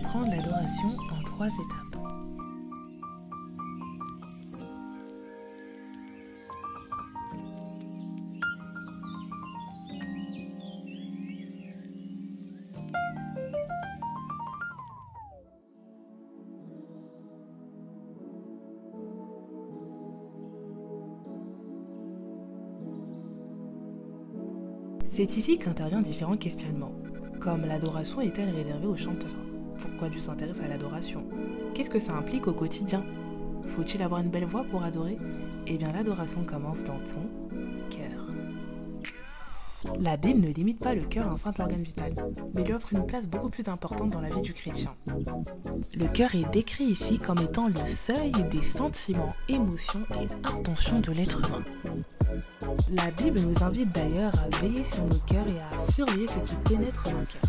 comprendre l'adoration en 3 étapes. C'est ici qu'interviennent différents questionnements, comme l'adoration est-elle réservée aux chanteurs? Pourquoi Dieu s'intéresse à l'adoration? Qu'est-ce que ça implique au quotidien? Faut-il avoir une belle voix pour adorer? Eh bien, l'adoration commence dans ton cœur. La Bible ne limite pas le cœur à un simple organe vital, mais lui offre une place beaucoup plus importante dans la vie du chrétien. Le cœur est décrit ici comme étant le seuil des sentiments, émotions et intentions de l'être humain. La Bible nous invite d'ailleurs à veiller sur nos cœurs et à surveiller ce qui pénètre nos cœurs.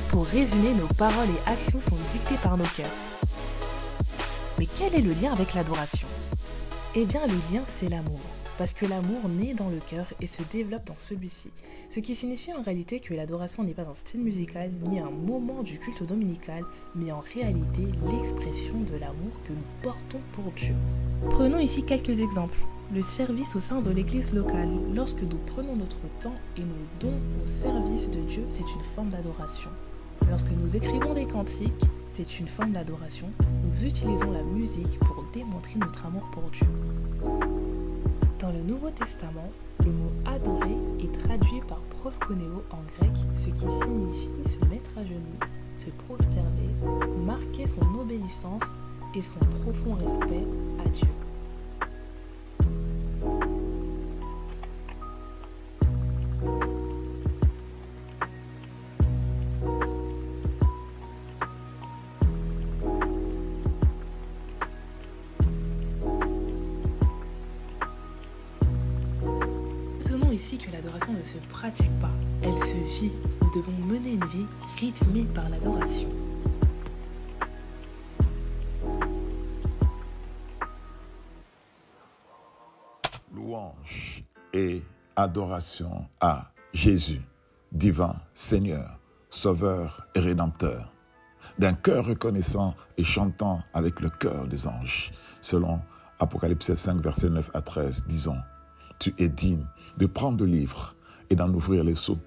Pour résumer, nos paroles et actions sont dictées par nos cœurs. Mais quel est le lien avec l'adoration? Eh bien, le lien, c'est l'amour. Parce que l'amour naît dans le cœur et se développe dans celui-ci. Ce qui signifie en réalité que l'adoration n'est pas un style musical ni un moment du culte dominical, mais en réalité l'expression de l'amour que nous portons pour Dieu. Prenons ici quelques exemples. Le service au sein de l'église locale. Lorsque nous prenons notre temps et nos dons au service de Dieu, c'est une forme d'adoration. Lorsque nous écrivons des cantiques, c'est une forme d'adoration. Nous utilisons la musique pour démontrer notre amour pour Dieu. Dans le Nouveau Testament, le mot « adorer » est traduit par « proskuneo » en grec, ce qui signifie se mettre à genoux, se prosterner, marquer son obéissance et son profond respect à Dieu. Que l'adoration ne se pratique pas, elle se vit. Nous devons mener une vie rythmée par l'adoration. Louange et adoration à Jésus, divin Seigneur, Sauveur et Rédempteur, d'un cœur reconnaissant et chantant avec le cœur des anges, selon Apocalypse 5, versets 9 à 13, disons: tu es digne de prendre le livre et d'en ouvrir les sceaux,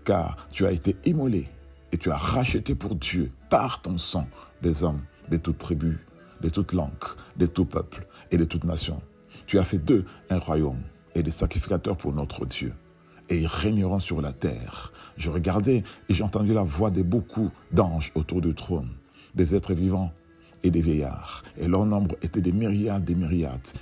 car tu as été immolé et tu as racheté pour Dieu par ton sang des hommes de toute tribu, de toute langue, de tout peuple et de toute nation. Tu as fait d'eux un royaume et des sacrificateurs pour notre Dieu, et ils régneront sur la terre. Je regardais et j'ai entendu la voix de beaucoup d'anges autour du trône, des êtres vivants et des vieillards, et leur nombre était des myriades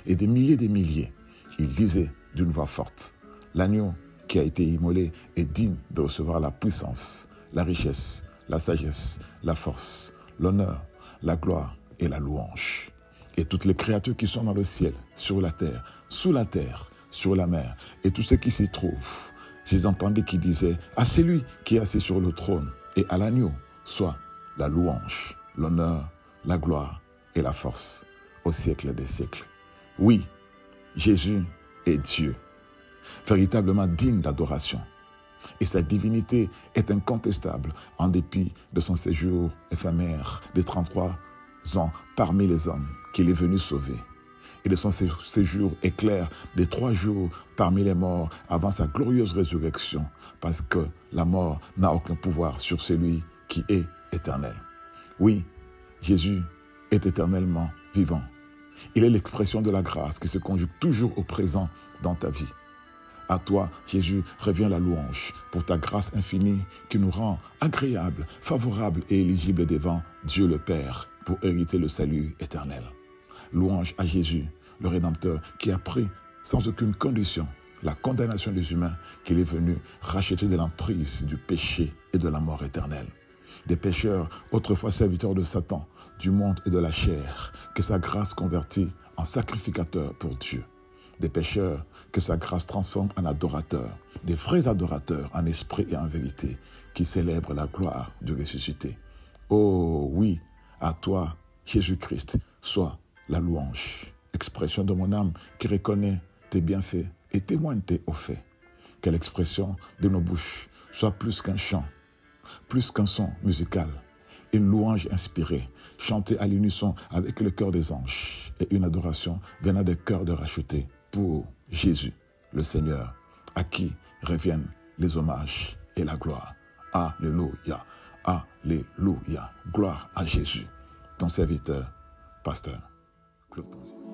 et des milliers. Ils disaient d'une voix forte: l'agneau qui a été immolé est digne de recevoir la puissance, la richesse, la sagesse, la force, l'honneur, la gloire et la louange. Et toutes les créatures qui sont dans le ciel, sur la terre, sous la terre, sur la mer, et tout ce qui s'y trouve, j'ai entendu qui disait: à celui qui est assis sur le trône et à l'agneau soit la louange, l'honneur, la gloire et la force au siècle des siècles. Oui, Jésus est Dieu, véritablement digne d'adoration. Et sa divinité est incontestable en dépit de son séjour éphémère de 33 ans parmi les hommes qu'il est venu sauver, et de son séjour éclair de 3 jours parmi les morts avant sa glorieuse résurrection, parce que la mort n'a aucun pouvoir sur celui qui est éternel. Oui, Jésus est éternellement vivant. Il est l'expression de la grâce qui se conjugue toujours au présent dans ta vie. À toi, Jésus, revient la louange pour ta grâce infinie qui nous rend agréables, favorables et éligibles devant Dieu le Père pour hériter le salut éternel. Louange à Jésus, le Rédempteur, qui a pris sans aucune condition la condamnation des humains qu'il est venu racheter de l'emprise du péché et de la mort éternelle. Des pécheurs, autrefois serviteurs de Satan, du monde et de la chair, que sa grâce convertit en sacrificateurs pour Dieu. Des pécheurs que sa grâce transforme en adorateurs, des vrais adorateurs en esprit et en vérité, qui célèbrent la gloire du ressuscité. Oh oui, à toi, Jésus-Christ, soit la louange, expression de mon âme qui reconnaît tes bienfaits et témoigne tes hauts faits. Que l'expression de nos bouches soit plus qu'un chant, plus qu'un son musical, une louange inspirée, chantée à l'unisson avec le cœur des anges et une adoration venant des cœurs de rachetés pour Jésus, le Seigneur, à qui reviennent les hommages et la gloire. Alléluia, alléluia, gloire à Jésus. Ton serviteur, pasteur Claude Ponzi.